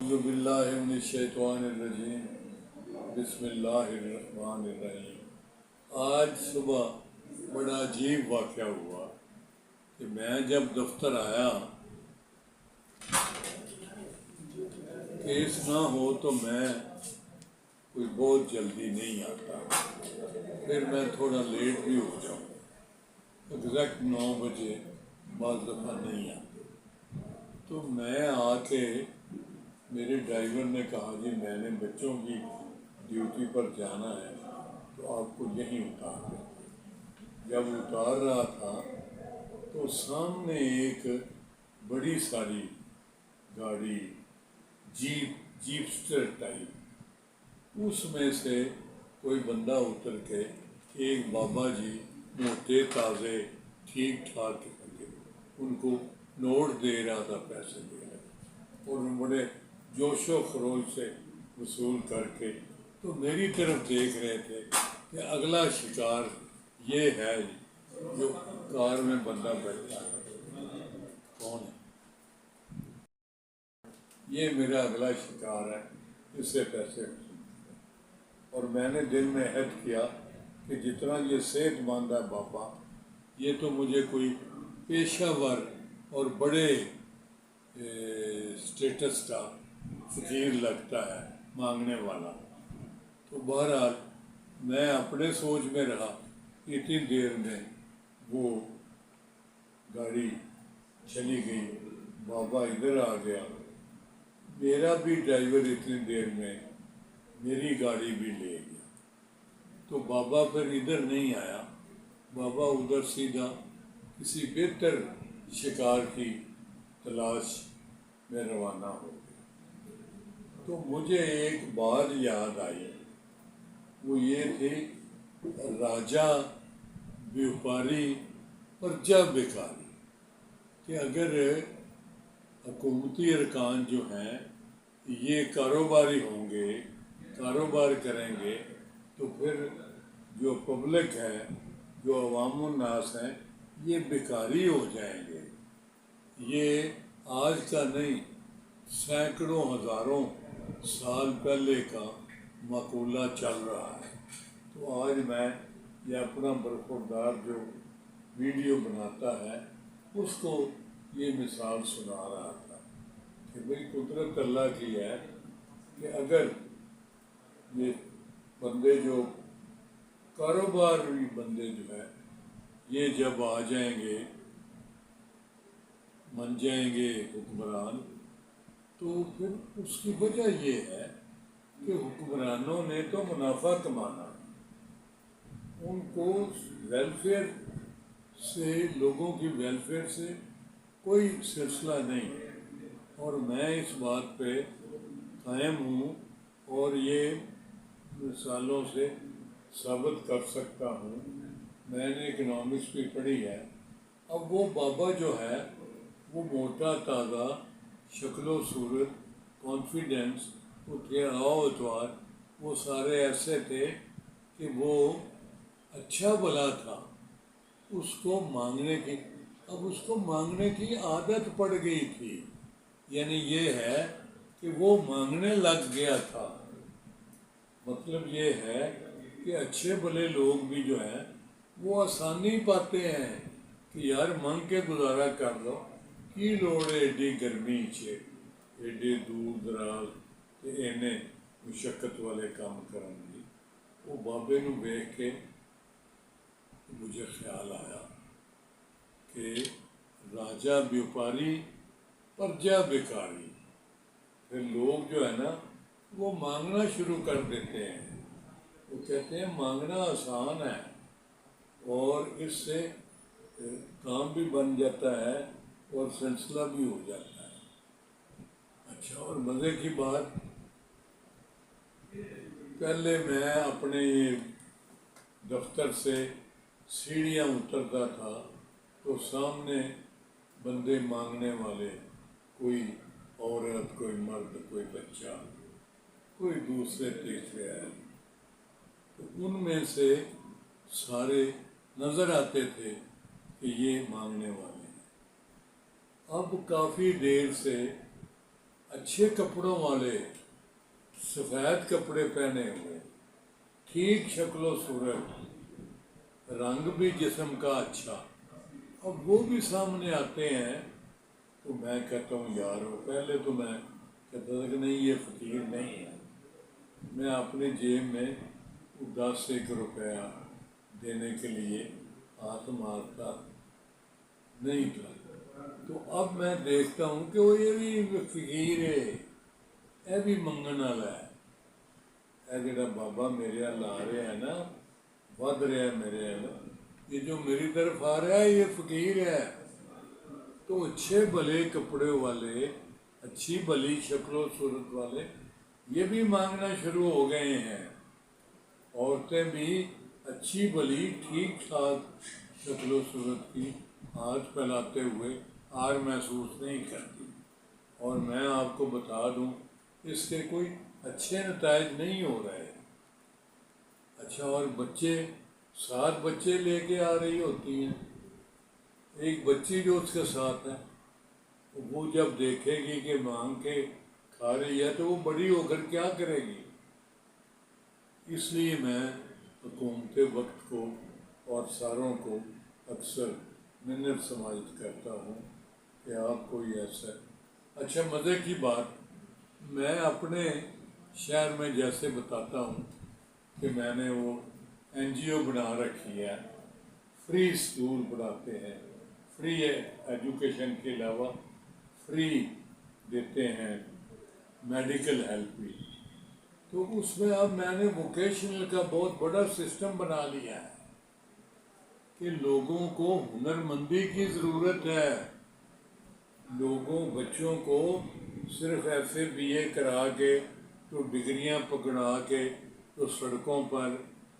اعوذ باللہ من الشیطان الرجیم بسم اللہ الرحمن الرحیم۔ آج صبح بڑا عجیب واقعہ ہوا کہ میں جب دفتر آیا، کیس نہ ہو تو میں کوئی بہت جلدی نہیں آتا، پھر میں تھوڑا لیٹ بھی ہو جاؤں، ایگزیکٹ 9 بجے بعض دفعہ نہیں آتا۔ تو میں آ کے میرے ڈرائیور نے کہا جی میں نے بچوں کی ڈیوٹی پر جانا ہے تو آپ کو یہیں اتار دیں۔ جب اتار رہا تھا تو سامنے ایک بڑی ساری گاڑی جیپسٹر ٹائپ، اس میں سے کوئی بندہ اتر کے ایک بابا جی موٹے تازے ٹھیک ٹھاک ان کو نوٹ دے رہا تھا، پیسے دے رہا، اور بڑے جوش و خروش سے وصول کر کے تو میری طرف دیکھ رہے تھے کہ اگلا شکار یہ ہے جو کار میں بندہ بیٹھا ہے، کون ہے؟ یہ میرا اگلا شکار ہے، اس سے پیسے اور میں نے دل میں عہد کیا کہ جتنا یہ صحت مند ہے بابا، یہ تو مجھے کوئی پیشہ ور اور بڑے اسٹیٹس کا فقیر لگتا ہے، مانگنے والا۔ تو بہرحال میں اپنے سوچ میں رہا، اتنی دیر میں وہ گاڑی چلی گئی، بابا ادھر آ گیا، میرا بھی ڈرائیور اتنی دیر میں میری گاڑی بھی لے گیا۔ تو بابا پھر ادھر نہیں آیا، بابا ادھر سیدھا کسی بہتر شکار کی تلاش میں روانہ ہو گیا۔ تو مجھے ایک بات یاد آئی، وہ یہ تھی راجا بیوپاری پرجا بیکاری، کہ اگر حکومتی ارکان جو ہیں یہ کاروباری ہوں گے، کاروبار کریں گے، تو پھر جو پبلک ہے، جو عوام الناس ہیں، یہ بیکاری ہو جائیں گے۔ یہ آج کا نہیں، سینکڑوں ہزاروں سال پہلے کا مقولہ چل رہا ہے۔ تو آج میں یہ اپنا برخوردار جو ویڈیو بناتا ہے اس کو یہ مثال سنا رہا تھا کہ بھئی قدرت اللہ کی ہے کہ اگر یہ بندے جو کاروباری بندے جو ہے یہ جب آ جائیں گے، من جائیں گے حکمران، تو پھر اس کی وجہ یہ ہے کہ حکمرانوں نے تو منافع کمانا، ان کو ویلفیئر سے، لوگوں کی ویلفیئر سے کوئی سلسلہ نہیں، اور میں اس بات پہ قائم ہوں اور یہ مثالوں سے ثابت کر سکتا ہوں۔ میں نے اکنامکس بھی پڑھی ہے۔ اب وہ بابا جو ہے وہ موٹا تازہ، شکل و صورت، کانفیڈنس، اٹھاؤ اتوار، وہ سارے ایسے تھے کہ وہ اچھا بھلا تھا، اس کو مانگنے کی، اب اس کو مانگنے کی عادت پڑ گئی تھی، یعنی یہ ہے کہ وہ مانگنے لگ گیا تھا۔ مطلب یہ ہے کہ اچھے بھلے لوگ بھی جو ہیں وہ آسانی پاتے ہیں کہ یار مانگ کے گزارا کر لو، کی لوڑ ہے ایڈی گرمی چے، ایڈے دور دراز تے اینے مشقت والے کام کرن دی۔ وہ بابے نو دیکھ کے مجھے خیال آیا کہ راجا بیوپاری پرجا بیکاری، پھر لوگ جو ہے نا وہ مانگنا شروع کر دیتے ہیں، وہ کہتے ہیں مانگنا آسان ہے اور اس سے کام بھی بن جاتا ہے اور سلسلہ بھی ہو جاتا ہے۔ اچھا، اور مزے کی بات، پہلے میں اپنے دفتر سے سیڑھیاں اترتا تھا تو سامنے بندے مانگنے والے، کوئی عورت، کوئی مرد، کوئی بچہ، کوئی دوسرے تیسرے ہے، تو ان میں سے سارے نظر آتے تھے کہ یہ مانگنے والے ہیں۔ اب کافی دیر سے اچھے کپڑوں والے سفید کپڑے پہنے ہوئے، ٹھیک شکل و صورت، رنگ بھی جسم کا اچھا، اب وہ بھی سامنے آتے ہیں تو میں کہتا ہوں یار، پہلے تو میں کہتا تھا کہ نہیں یہ فقیر نہیں ہے، میں اپنے جیب میں 10 روپیہ دینے کے لیے ہاتھ مارتا نہیں تھا۔ تو اب میں دیکھتا ہوں کہ وہ یہ بھی فقیر ہے، یہ بھی منگن والا ہے، یہ جڑا بابا میرے ال آ رہا ہے نا، ود رہا ہے میرے ال، یہ جو میری طرف آ رہا ہے یہ فقیر ہے۔ تو اچھے بھلے کپڑے والے، اچھی بھلی شکل و صورت والے یہ بھی مانگنا شروع ہو گئے ہیں، عورتیں بھی اچھی بھلی ٹھیک ٹھاک شکل و صورت کی ہاتھ پھیلاتے ہوئے آر محسوس نہیں کرتی۔ اور میں آپ کو بتا دوں اس کے کوئی اچھے نتائج نہیں ہو رہے۔ اچھا، اور بچے 7 بچے لے کے آ رہی ہوتی ہیں، ایک بچی جو اس کے ساتھ ہے وہ جب دیکھے گی کہ مانگ کے کھا رہی ہے تو وہ بڑی ہو کر کیا کرے گی؟ اس لیے میں حکومت وقت کو اور ساروں کو اکثر منت سماجت کرتا ہوں کہ آپ کوئی ایسا۔ اچھا، مزے کی بات، میں اپنے شہر میں جیسے بتاتا ہوں کہ میں نے وہ NGO بنا رکھی ہے، فری اسکول پڑھاتے ہیں، فری ایجوکیشن کے علاوہ فری دیتے ہیں میڈیکل ہیلپ بھی۔ تو اس میں اب میں نے ووکیشنل کا بہت بڑا سسٹم بنا لیا ہے کہ لوگوں کو ہنر مندی کی ضرورت ہے۔ بچوں کو صرف FA BA کرا کے تو ڈگریاں پکڑا کے تو سڑکوں پر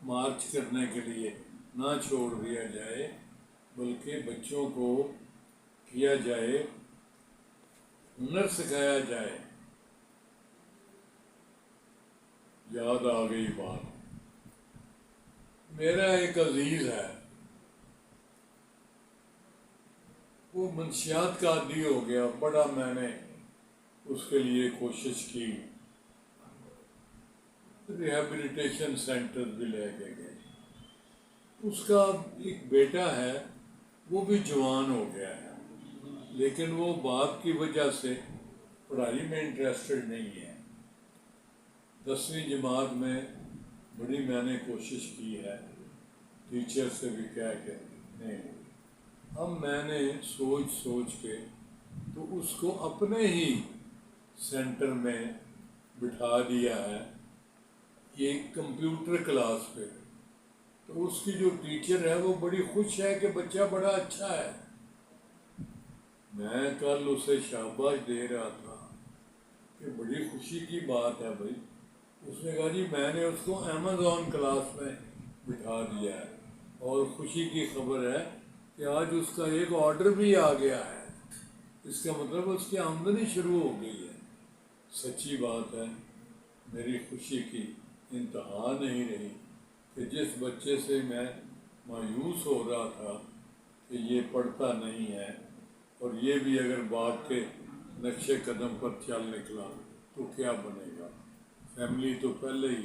مارچ کرنے کے لیے نہ چھوڑ دیا جائے، بلکہ بچوں کو کیا جائے، ہنر سکھایا جائے۔ یاد آ گئی بات، میرا ایک عزیز ہے، وہ منشیات کا عادی ہو گیا، بڑا میں نے اس کے لیے کوشش کی، ریہیبلیٹیشن سینٹر بھی لے کے گئے۔ اس کا ایک بیٹا ہے، وہ بھی جوان ہو گیا ہے، لیکن وہ باپ کی وجہ سے پڑھائی میں انٹرسٹڈ نہیں ہے۔ 10ویں جماعت میں بڑی میں نے کوشش کی ہے، ٹیچر سے بھی کہہ کے نہیں۔ اب میں نے سوچ کے تو اس کو اپنے ہی سینٹر میں بٹھا دیا ہے، یہ کمپیوٹر کلاس پہ۔ تو اس کی جو ٹیچر ہے وہ بڑی خوش ہے کہ بچہ بڑا اچھا ہے۔ میں کل اسے شاباش دے رہا تھا کہ بڑی خوشی کی بات ہے بھائی۔ اس نے کہا جی میں نے اس کو Amazon کلاس میں بٹھا دیا ہے، اور خوشی کی خبر ہے کہ آج اس کا ایک آرڈر بھی آ گیا ہے، اس کا مطلب اس کی آمدنی شروع ہو گئی ہے۔ سچی بات ہے، میری خوشی کی انتہا نہیں رہی کہ جس بچے سے میں مایوس ہو رہا تھا کہ یہ پڑھتا نہیں ہے اور یہ بھی اگر باپ کے نقش قدم پر چل نکلا تو کیا بنے گا، فیملی تو پہلے ہی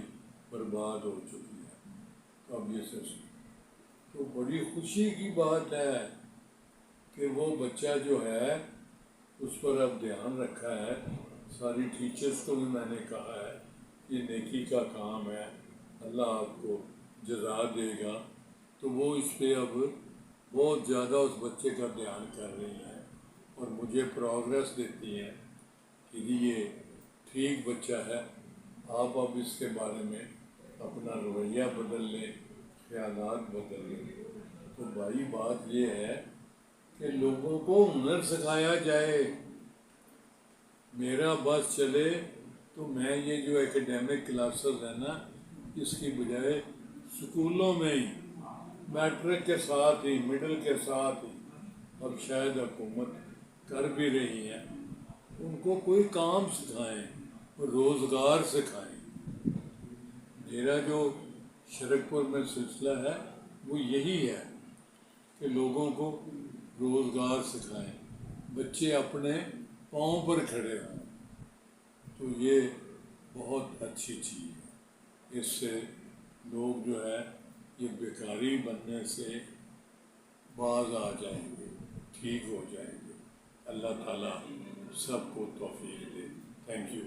برباد ہو چکی ہے۔ تو اب یہ تو بڑی خوشی کی بات ہے کہ وہ بچہ جو ہے اس پر اب دھیان رکھا ہے۔ ساری ٹیچرز کو بھی میں نے کہا ہے یہ نیکی کا کام ہے، اللہ آپ کو جزا دے گا، تو وہ اس پہ اب بہت زیادہ اس بچے کا دھیان کر رہی ہیں اور مجھے پروگریس دیتی ہیں کہ یہ ٹھیک بچہ ہے، آپ اب اس کے بارے میں اپنا رویہ بدل لیں، خیالات بدل لیں۔ تو بھائی بات یہ ہے کہ لوگوں کو ہنر سکھایا جائے۔ میرا بس چلے تو میں یہ جو ایکیڈیمک کلاسز ہیں نا، اس کی بجائے سکولوں میں ہی میٹرک کے ساتھ ہی، مڈل کے ساتھ ہی، اب شاید حکومت کر بھی رہی ہے، ان کو کوئی کام سکھائیں، روزگار سکھائیں۔ میرا جو شرکپور میں سلسلہ ہے وہ یہی ہے کہ لوگوں کو روزگار سکھائیں، بچے اپنے پاؤں پر کھڑے ہوں۔ یہ بہت اچھی چیز ہے، اس سے لوگ جو ہے یہ بیکاری بننے سے باز آ جائیں گے، ٹھیک ہو جائیں گے۔ اللہ تعالیٰ سب کو توفیق دے۔ Thank you.